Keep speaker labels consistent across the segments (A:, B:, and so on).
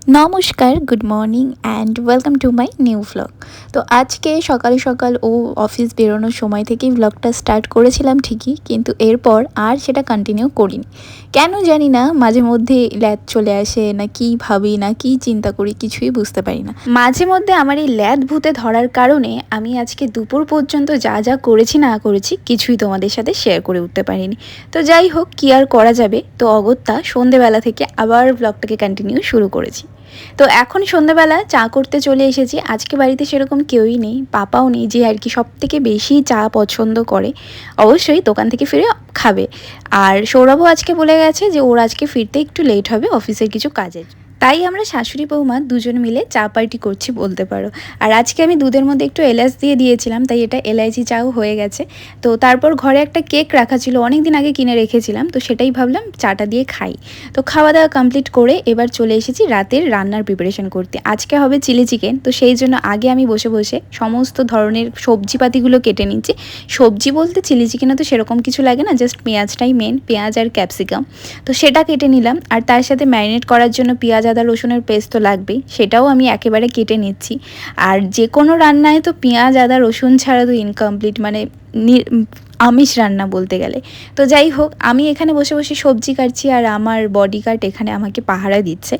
A: নমস্কার, good morning and welcome to my new vlog. তো আজকে সকাল সকাল অফিস বেরোনোর সময় থেকেই ভ্লগটা স্টার্ট করেছিলাম ঠিকই, কিন্তু এরপর আর সেটা কন্টিনিউ করিনি। কেন জানি না, মাঝে মধ্যে ল্যাদ চলে আসে, না কি ভাবি, না কি চিন্তা করি, কিছুই বুঝতে পারি না। মাঝে মধ্যে আমার এই ল্যাদ ভূতে ধরার কারণে আমি আজকে দুপুর পর্যন্ত যা যা করেছি না করেছি কিছুই তোমাদের সাথে শেয়ার করে উঠতে পারিনি। তো যাই হোক, কি আর করা যাবে, তো অগত্যা সন্ধেবেলা থেকে আবার ভ্লগটাকে কন্টিনিউ শুরু করেছি। তো এখন সন্ধ্যাবেলা চা করতে চলে এসেছি। আজকে বাড়িতে সেরকম কেউই নেই, পাপাও নেই, যে আর কি সবথেকে বেশি চা পছন্দ করে, অবশ্যই দোকান থেকে ফিরে খাবে। আর সৌরভও আজকে বলে গেছে যে ওর আজকে ফিরতে একটু লেট হবে অফিসের কিছু কাজের। তাই আমরা শাশুড়ি বৌমা দুজন মিলে চা পার্টি করছি বলতে পারো। আর আজকে আমি দুধের মধ্যে একটু এলাচ দিয়ে দিয়েছিলাম, তাই এটা এলাইচি চাও হয়ে গেছে। তো তারপর ঘরে একটা কেক রাখা ছিল, অনেক দিন আগে কিনে রেখেছিলাম, তো সেটাই ভাবলাম চাটা দিয়ে খাই। তো খাওয়া দাওয়া কমপ্লিট করে এবার চলে এসেছি রাতের রান্নার প্রিপারেশন করতে। আজকে হবে চিলি চিকেন, তো সেই জন্য আগে আমি বসে বসে সমস্ত ধরনের সবজিপাতিগুলো কেটে নিচ্ছি। সবজি বলতে চিলি চিকেনে তো সেরকম কিছু লাগে না, জাস্ট পেঁয়াজটাই মেন, পেঁয়াজ আর ক্যাপসিকাম। তো সেটা কেটে নিলাম, আর তার সাথে ম্যারিনেট করার জন্য পেঁয়াজ আদা রসুনের পেস্ট তো লাগবেই, সেটাও আমি একেবারে কেটে নিচ্ছি। আর যে কোনো রান্নায় তো পেঁয়াজ আদা রসুন ছাড়া তো ইনকমপ্লিট, মানে আমিষ রান্না বলতে গেলে। তো যাই হোক, আমি এখানে বসে বসে সবজি কাটছি, আর আমার বডিগার্ড এখানে আমাকে পাহারা দিচ্ছে।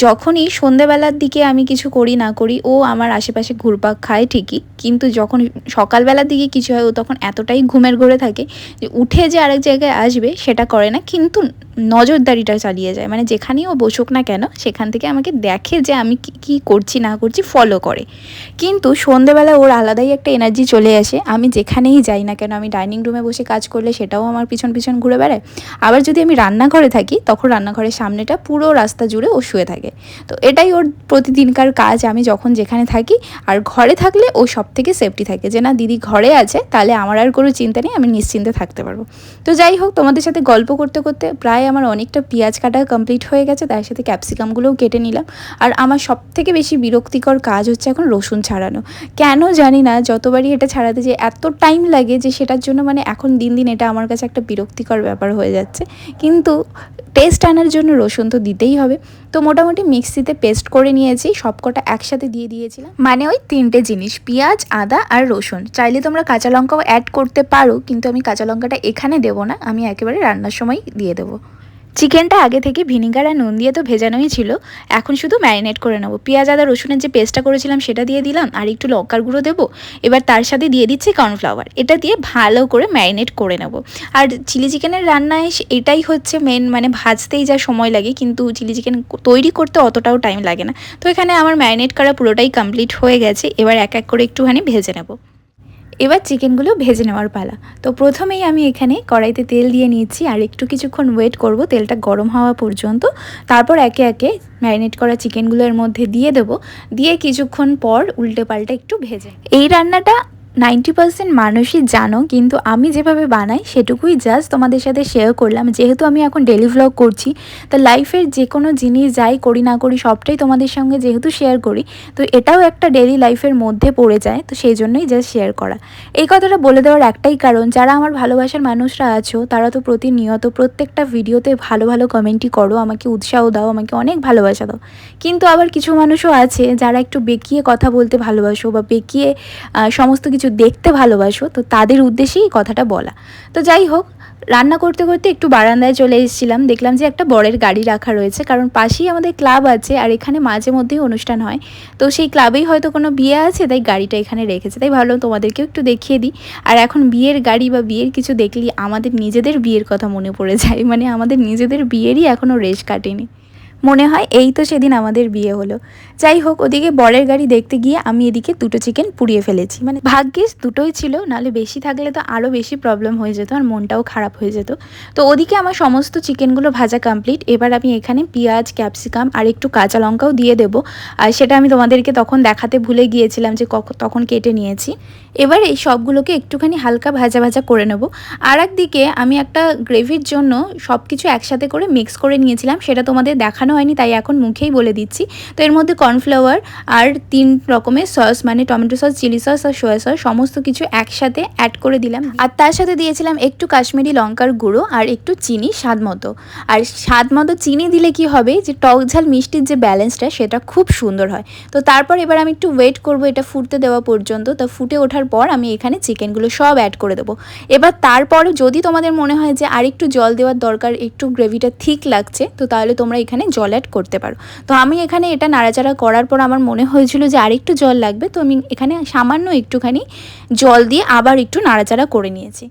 A: যখনই সন্ধেবেলার দিকে আমি কিছু করি না করি, ও আমার আশেপাশে ঘুরপাক খায় ঠিকই, কিন্তু যখন সকালবেলার দিকে কিছু হয়, ও তখন এতটাই ঘুমের ঘোরে থাকে যে উঠে যে আরেক জায়গায় আসবে সেটা করে না, কিন্তু নজরদারিটা চালিয়ে যায়। মানে যেখানেই ও বসুক না কেন, সেখান থেকে আমাকে দেখে যে আমি কি করছি না করছি, ফলো করে। কিন্তু সন্ধেবেলা ওর আলাদাই একটা এনার্জি চলে আসে। আমি যেখানেই যাই না কেন, আমি ডাইনিং রুমে বসে কাজ করলে সেটাও আমার পিছন পিছন ঘুরে বেড়ায়। আবার যদি আমি রান্নাঘরে থাকি, তখন রান্নাঘরের সামনেটা পুরো রাস্তা জুড়ে ও শুয়ে থাকে। তো এটাই ওর প্রতিদিনকার কাজ, আমি যখন যেখানে থাকি। আর ঘরে থাকলে ও সব থেকে সেফটি থাকে, যে না দিদি ঘরে আছে, তাহলে আমার আর কোনো চিন্তা নেই, আমি নিশ্চিন্তে থাকতে পারবো। তো যাই হোক, তোমাদের সাথে গল্প করতে করতে প্রায় আমার অনেকটা পেঁয়াজ কাটা কমপ্লিট হয়ে গেছে, তার সাথে ক্যাপসিকামগুলোও কেটে নিলাম। আর আমার সব থেকে বেশি বিরক্তিকর কাজ হচ্ছে এখন রসুন ছাড়ানো। কেন জানি না, যতবারই এটা ছাড়াতে যে এত টাইম লাগে, যে সেটার জন্য মানে এখন দিন দিন এটা আমার কাছে একটা বিরক্তিকর ব্যাপার হয়ে যাচ্ছে। কিন্তু টেস্ট আনার জন্য রসুন তো দিতেই হবে। তো মোটামুটি মিক্সিতে পেস্ট করে নিয়েছি, সবকটা একসাথে দিয়ে দিয়েছিলাম, মানে ওই তিনটে জিনিস, পেঁয়াজ আদা আর রসুন। চাইলে তোমরা কাঁচা লঙ্কাও অ্যাড করতে পারো, কিন্তু আমি কাঁচা লঙ্কাটা এখানে দেবো না, আমি একেবারে রান্নার সময় দিয়ে দেবো। চিকেনটা আগে থেকে ভিনিগার আর নুন দিয়ে তো ভেজানোই ছিল, এখন শুধু ম্যারিনেট করে নেবো। পেঁয়াজ আদা রসুনের যে পেস্টটা করেছিলাম সেটা দিয়ে দিলাম, আর একটু লঙ্কার গুঁড়ো দেবো। এবার তার সাথে দিয়ে দিচ্ছি কর্নফ্লাওয়ার, এটা দিয়ে ভালো করে ম্যারিনেট করে নেবো। আর চিলি চিকেনের রান্নায় এটাই হচ্ছে মেন, মানে ভাজতেই যা সময় লাগে, কিন্তু চিলি চিকেন তৈরি করতে অতটাও টাইম লাগে না। তো এখানে আমার ম্যারিনেট করা পুরোটাই কমপ্লিট হয়ে গেছে, এবার এক এক করে একটুখানি ভেজে নেবো। এবার চিকেনগুলো ভেজে নেওয়ার পালা। তো প্রথমেই আমি এখানে কড়াইতে তেল দিয়ে নিচ্ছি, আর একটু কিছুক্ষণ ওয়েট করব তেলটা গরম হওয়া পর্যন্ত। তারপর একে একে ম্যারিনেট করা চিকেনগুলোর মধ্যে দিয়ে দেবো, দিয়ে কিছুক্ষণ পর উল্টে পাল্টে একটু ভেজে। এই রান্নাটা 90% মানুষই জানো, কিন্তু আমি যেভাবে বানাই সেটুকুই জাস্ট তোমাদের সাথে শেয়ার করলাম। যেহেতু আমি এখন ডেলি ভ্লগ করছি, তো লাইফের যে কোনো জিনিস যাই করি না করি সবটাই তোমাদের সঙ্গে যেহেতু শেয়ার করি, তো এটাও একটা ডেলি লাইফের মধ্যে পড়ে যায়, তো সেই জন্যই জাস্ট শেয়ার করা। এই কথাটা বলে দেওয়ার একটাই কারণ, যারা আমার ভালোবাসার মানুষরা আছো, তারা তো প্রতিনিয়ত প্রত্যেকটা ভিডিওতে ভালো ভালো কমেন্টই করো, আমাকে উৎসাহ দাও, আমাকে অনেক ভালোবাসা দাও। কিন্তু আবার কিছু মানুষও আছে যারা একটু বেঁকিয়ে কথা বলতে ভালোবাসো, বা বেঁকিয়ে সমস্ত কিছু দেখতে ভালোবাসো, তো তাদের উদ্দেশ্যেই কথাটা বলা। তো যাই হোক, রান্না করতে করতে একটু বারান্দায় চলে এসেছিলাম, দেখলাম যে একটা বরের গাড়ি রাখা রয়েছে, কারণ পাশেই আমাদের ক্লাব আছে, আর এখানে মাঝে মধ্যেই অনুষ্ঠান হয়। তো সেই ক্লাবেই হয়তো কোনো বিয়ে আছে, তাই গাড়িটা এখানে রেখেছে, তাই ভাবলাম তোমাদেরকেও একটু দেখিয়ে দিই। আর এখন বিয়ের গাড়ি বা বিয়ের কিছু দেখলেই আমাদের নিজেদের বিয়ের কথা মনে পড়ে যায়, মানে আমাদের নিজেদের বিয়েরই এখনও রেশ কাটেনি, মনে হয় এই তো সেদিন আমাদের বিয়ে হলো। যাই হোক, ওদিকে বরের গাড়ি দেখতে গিয়ে আমি এদিকে দুটো চিকেন পুড়িয়ে ফেলেছি, মানে ভাগ্যিস দুটোই ছিল, নাহলে বেশি থাকলে তো আরও বেশি প্রবলেম হয়ে যেত, আর মনটাও খারাপ হয়ে যেত। তো ওদিকে আমার সমস্ত চিকেনগুলো ভাজা কমপ্লিট। এবার আমি এখানে পেঁয়াজ ক্যাপসিকাম আর একটু কাঁচা লঙ্কাও দিয়ে দেবো, আর সেটা আমি তোমাদেরকে তখন দেখাতে ভুলে গিয়েছিলাম যে তখন কেটে নিয়েছি। এবার এই সবগুলোকে একটুখানি হালকা ভাজা ভাজা করে নেব। আর একদিকে আমি একটা গ্রেভির জন্য সব কিছু একসাথে করে মিক্স করে নিয়েছিলাম, সেটা তোমাদের দেখানো হয়নি, তাই এখন মুখেই বলে দিচ্ছি। তো এর মধ্যে কর্নফ্লাওয়ার আর 3 রকমের সস মানে টমেটো সস, চিলি সস আর সোয়া সস সমস্ত কিছু একসাথে অ্যাড করে দিলাম। আর তার সাথে দিয়েছিলাম একটু কাশ্মীরি লঙ্কার গুঁড়ো আর একটু চিনি স্বাদ মতো। আর স্বাদ মতো চিনি দিলে কি হবে, যে টক ঝাল মিষ্টির যে ব্যালেন্সটা সেটা খুব সুন্দর হয়। তো তারপর এবার আমি একটু ওয়েট করব এটা ফুটতে দেওয়া পর্যন্ত। তা ফুটে ওঠার পর আমি এখানে চিকেনগুলো সব অ্যাড করে দেবো। এবার তারপরে যদি তোমাদের মনে হয় যে আর একটু জল দেওয়ার দরকার, একটু গ্রেভিটা ঠিক লাগছে, তো তাহলে তোমরা এখানে জল অ্যাড করতে পারো। তো আমি এখানে এটা নাড়াচাড়া করার পর আমার মনে হয়েছিল যে আরেকটু জল লাগবে, তো আমি এখানে সামান্য একটুখানি জল দিয়ে আবার একটু নাড়াচাড়া করে নিয়েছি।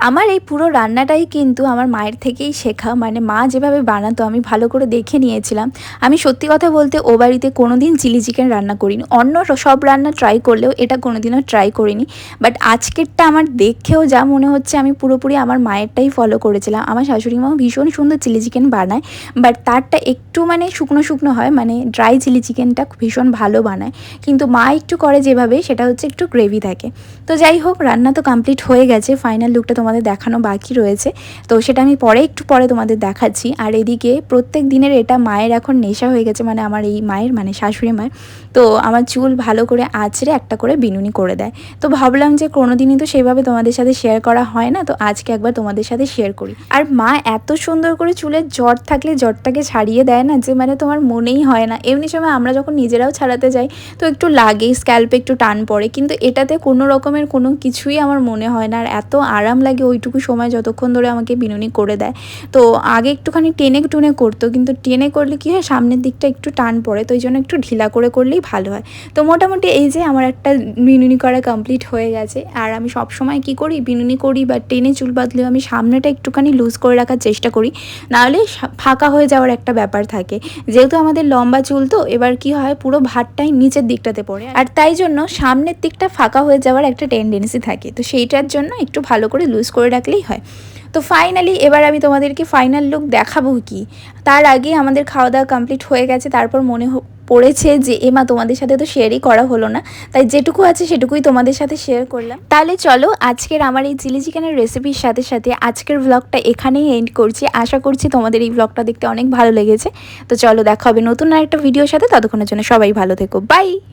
A: আমার এই পুরো রান্নাটাই কিন্তু আমার মায়ের থেকেই শেখা, মানে মা যেভাবে বানাতো আমি ভালো করে দেখে নিয়েছিলাম। আমি সত্যি কথা বলতে ও বাড়িতে কোনো দিন চিলি চিকেন রান্না করিনি, অন্য সব রান্না ট্রাই করলেও এটা কোনো দিনও ট্রাই করিনি। বাট আজকেরটা আমার দেখেও যা মনে হচ্ছে আমি পুরোপুরি আমার মায়েরটাই ফলো করেছিলাম। আমার শাশুড়ি মাও ভীষণ সুন্দর চিলি চিকেন বানায়, বাট তারটা একটু মানে শুকনো শুকনো হয়, মানে ড্রাই চিলি চিকেনটা ভীষণ ভালো বানায়। কিন্তু মা একটু করে যেভাবে, সেটা হচ্ছে একটু গ্রেভি থাকে। তো যাই হোক, রান্না তো কমপ্লিট হয়ে গেছে, ফাইনাল লুকটা তোমাদের দেখানো বাকি রয়েছে, তো সেটা আমি একটু পরে তোমাদের দেখাচ্ছি। আর এদিকে প্রত্যেক দিনের এটা মায়ের এখন নেশা হয়ে গেছে, মানে আমার এই মায়ের মানে শাশুড়ি মায়ের। তো আমার চুল ভালো করে আঁচড়ে একটা করে বিনুনি করে দেয়। তো ভাবলাম যে কোনো দিনই তো সেইভাবে তোমাদের সাথে শেয়ার করা হয় না, তো আজকে একবার তোমাদের সাথে শেয়ার করি। আর মা এত সুন্দর করে চুলের জট থাকলে জটটাকে ছাড়িয়ে দেয় না, যে মানে তোমার মনেই হয় না। এমনি সময় আমরা যখন নিজেরাও ছাড়াতে যাই তো একটু লাগে, স্ক্যাল্পে একটু টান পড়ে, কিন্তু এটাতে কোনো রকমের কোনো কিছুই আমার মনে হয় না। আর এত আরাম লাগে ওইটুকু সময় যতক্ষণ ধরে আমাকে বিনুনি করে দেয়। তো আগে একটুখানি টেনে টুনে করতো, কিন্তু টেনে করলে কি হয়, সামনের দিকটা একটু টান পড়ে, তো ওই জন্য একটু ঢিলা করে করলেই ভালো হয়। তো মোটামুটি এই যে আমার একটা বিনুনি করা কমপ্লিট হয়ে গেছে। আর আমি সব সময় কি করি, বিনুনি করি বা টেনে চুল বাঁধলেও আমি সামনেটা একটুখানি লুজ করে রাখার চেষ্টা করি, নাহলে ফাঁকা হয়ে যাওয়ার একটা ব্যাপার থাকে। যেহেতু আমাদের লম্বা চুল, তো এবার কি হয় পুরো ভাতটাই নিচের দিকটাতে পড়ে, আর তাই জন্য সামনের দিকটা ফাঁকা হয়ে যাওয়ার একটা টেন্ডেন্সি থাকে। তো সেইটার জন্য একটু ভালো করে লুজ করে রাখলেই হয়। তো ফাইনালি এবার আমি তোমাদেরকে ফাইনাল লুক দেখাবো কি, তার আগে আমাদের খাওয়া দাওয়া কমপ্লিট হয়ে গেছে। তারপর মনে পড়েছে যে এমা তোমাদের সাথে তো শেয়ারই করা হলো না, তাই যেটুকু আছে সেটুকুই তোমাদের সাথে শেয়ার করলাম। তাহলে চলো আজকের আমার এই চিলি চিকেনের রেসিপির সাথে সাথে আজকের ব্লগটা এখানেই এন্ড করছি। আশা করছি তোমাদের এই ব্লগটা দেখতে অনেক ভালো লেগেছে। তো চলো দেখা হবে নতুন আরেকটা ভিডিওর সাথে, ততক্ষণের জন্য সবাই ভালো থেকো, বাই।